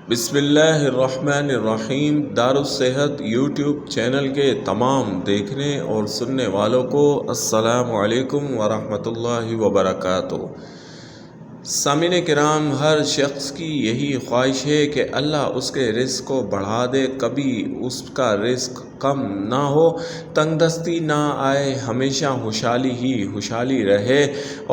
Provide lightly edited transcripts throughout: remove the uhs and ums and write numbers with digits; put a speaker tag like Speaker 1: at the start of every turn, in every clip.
Speaker 1: بسم اللہ الرحمن الرحیم۔ دارالصحت یوٹیوب چینل کے تمام دیکھنے اور سننے والوں کو السلام علیکم ورحمۃ اللہ وبرکاتہ۔ سامعین کرام، ہر شخص کی یہی خواہش ہے کہ اللہ اس کے رزق کو بڑھا دے، کبھی اس کا رزق کم نہ ہو، تنگ دستی نہ آئے، ہمیشہ خوشحالی ہی خوشحالی رہے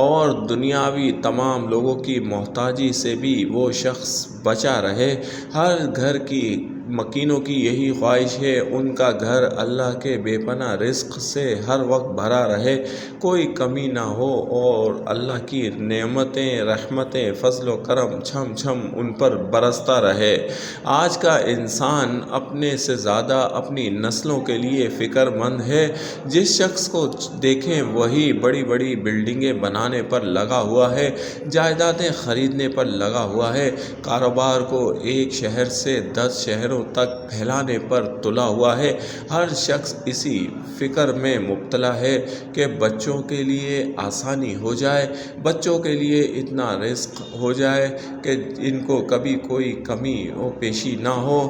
Speaker 1: اور دنیاوی تمام لوگوں کی محتاجی سے بھی وہ شخص بچا رہے۔ ہر گھر کی مکینوں کی یہی خواہش ہے، ان کا گھر اللہ کے بے پناہ رزق سے ہر وقت بھرا رہے، کوئی کمی نہ ہو اور اللہ کی نعمتیں، رحمتیں، فضل و کرم چھم چھم ان پر برستا رہے۔ آج کا انسان اپنے سے زیادہ اپنی نسلوں کے لیے فکر مند ہے۔ جس شخص کو دیکھیں وہی بڑی بڑی بلڈنگیں بنانے پر لگا ہوا ہے، جائیدادیں خریدنے پر لگا ہوا ہے، کاروبار کو ایک شہر سے 10 شہروں تک پھیلانے پر تلا ہوا ہے۔ ہر شخص اسی فکر میں مبتلا ہے کہ بچوں کے لیے آسانی ہو جائے، بچوں کے لیے اتنا رزق ہو جائے کہ ان کو کبھی کوئی کمی و پیشی نہ ہو۔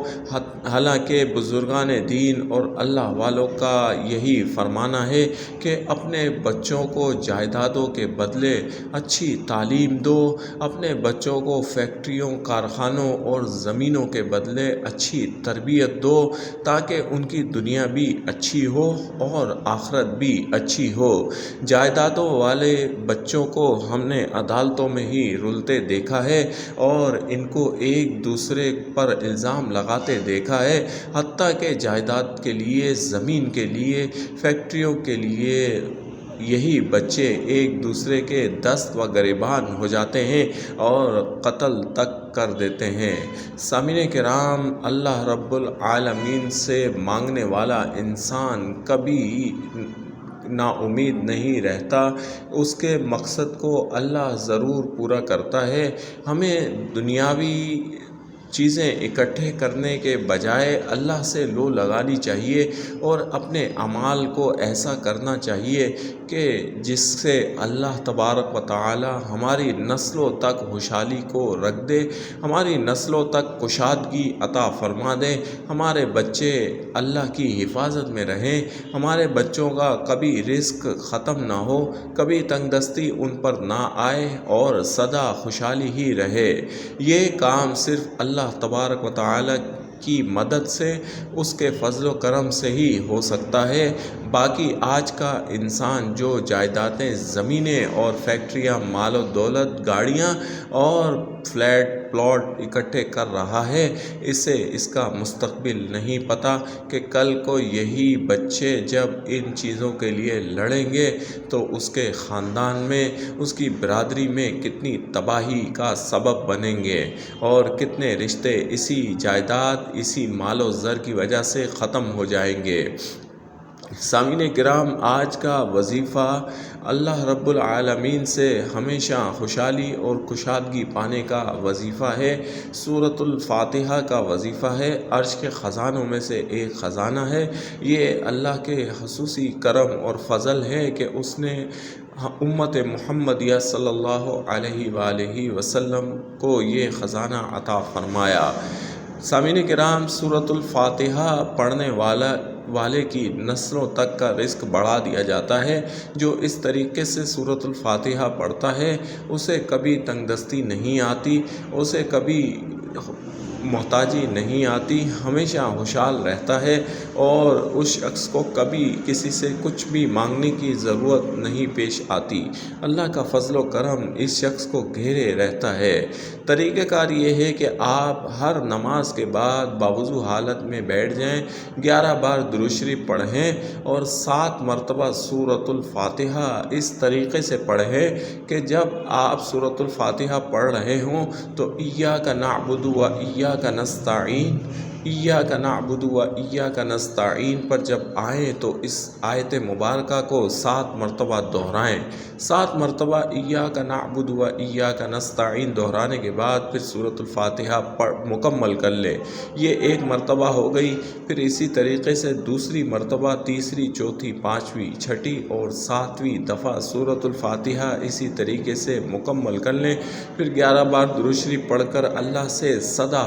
Speaker 1: حالانکہ بزرگان دین اور اللہ والوں کا یہی فرمانا ہے کہ اپنے بچوں کو جائیدادوں کے بدلے اچھی تعلیم دو، اپنے بچوں کو فیکٹریوں، کارخانوں اور زمینوں کے بدلے اچھی تربیت دو تاکہ ان کی دنیا بھی اچھی ہو اور آخرت بھی اچھی ہو۔ جائیدادوں والے بچوں کو ہم نے عدالتوں میں ہی رلتے دیکھا ہے اور ان کو ایک دوسرے پر الزام لگاتے دیکھا ہے، حتیٰ کہ جائیداد کے لیے، زمین کے لیے، فیکٹریوں کے لیے یہی بچے ایک دوسرے کے دست و گریبان ہو جاتے ہیں اور قتل تک کر دیتے ہیں۔ سامعین کرام، اللہ رب العالمین سے مانگنے والا انسان کبھی نا امید نہیں رہتا، اس کے مقصد کو اللہ ضرور پورا کرتا ہے۔ ہمیں دنیاوی چیزیں اکٹھے کرنے کے بجائے اللہ سے لو لگانی چاہیے اور اپنے اعمال کو ایسا کرنا چاہیے کہ جس سے اللہ تبارک و تعالی ہماری نسلوں تک خوشحالی کو رکھ دے، ہماری نسلوں تک کشادگی عطا فرما دے، ہمارے بچے اللہ کی حفاظت میں رہیں، ہمارے بچوں کا کبھی رزق ختم نہ ہو، کبھی تنگ دستی ان پر نہ آئے اور سدا خوشحالی ہی رہے۔ یہ کام صرف اللہ تبارک و تعالی کی مدد سے، اس کے فضل و کرم سے ہی ہو سکتا ہے۔ باقی آج کا انسان جو جائیدادیں، زمینیں اور فیکٹریاں، مال و دولت، گاڑیاں اور فلیٹ پلاٹ اکٹھے کر رہا ہے، اسے اس کا مستقبل نہیں پتہ کہ کل کو یہی بچے جب ان چیزوں کے لیے لڑیں گے تو اس کے خاندان میں، اس کی برادری میں کتنی تباہی کا سبب بنیں گے اور کتنے رشتے اسی جائیداد، اسی مال و زر کی وجہ سے ختم ہو جائیں گے۔ سامعین کرام، آج کا وظیفہ اللہ رب العالمین سے ہمیشہ خوشحالی اور کشادگی پانے کا وظیفہ ہے۔ سورۃ الفاتحہ کا وظیفہ ہے۔ عرش کے خزانوں میں سے ایک خزانہ ہے۔ یہ اللہ کے خصوصی کرم اور فضل ہے کہ اس نے امت محمدیہ صلی اللہ علیہ وآلہ وسلم کو یہ خزانہ عطا فرمایا۔ سامعین کرام، سورۃ الفاتحہ پڑھنے والے کی نسلوں تک کا رزق بڑھا دیا جاتا ہے۔ جو اس طریقے سے سورۃ الفاتحہ پڑھتا ہے اسے کبھی تنگ دستی نہیں آتی، اسے کبھی محتاجی نہیں آتی، ہمیشہ خوشحال رہتا ہے اور اس شخص کو کبھی کسی سے کچھ بھی مانگنے کی ضرورت نہیں پیش آتی۔ اللہ کا فضل و کرم اس شخص کو گھیرے رہتا ہے۔ طریقہ کار یہ ہے کہ آپ ہر نماز کے بعد باوضو حالت میں بیٹھ جائیں، 11 بار درود شریف پڑھیں اور 7 مرتبہ سورۃ الفاتحہ اس طریقے سے پڑھیں کہ جب آپ سورۃ الفاتحہ پڑھ رہے ہوں تو ایاک نعبد و ایاک نستعین، ایاک نعبد و ایاک نستعین پر جب آئیں تو اس آیت مبارکہ کو 7 مرتبہ دہرائیں۔ 7 مرتبہ ایاک نعبد و ایاک نستعین دہرانے کے بعد پھر سورۃ الفاتحہ مکمل کر لیں۔ یہ ایک مرتبہ ہو گئی، پھر اسی طریقے سے دوسری مرتبہ، تیسری، چوتھی، پانچویں، چھٹی اور 7ویں دفعہ سورۃ الفاتحہ اسی طریقے سے مکمل کر لیں۔ پھر 11 بار درود شریف پڑھ کر اللہ سے سدا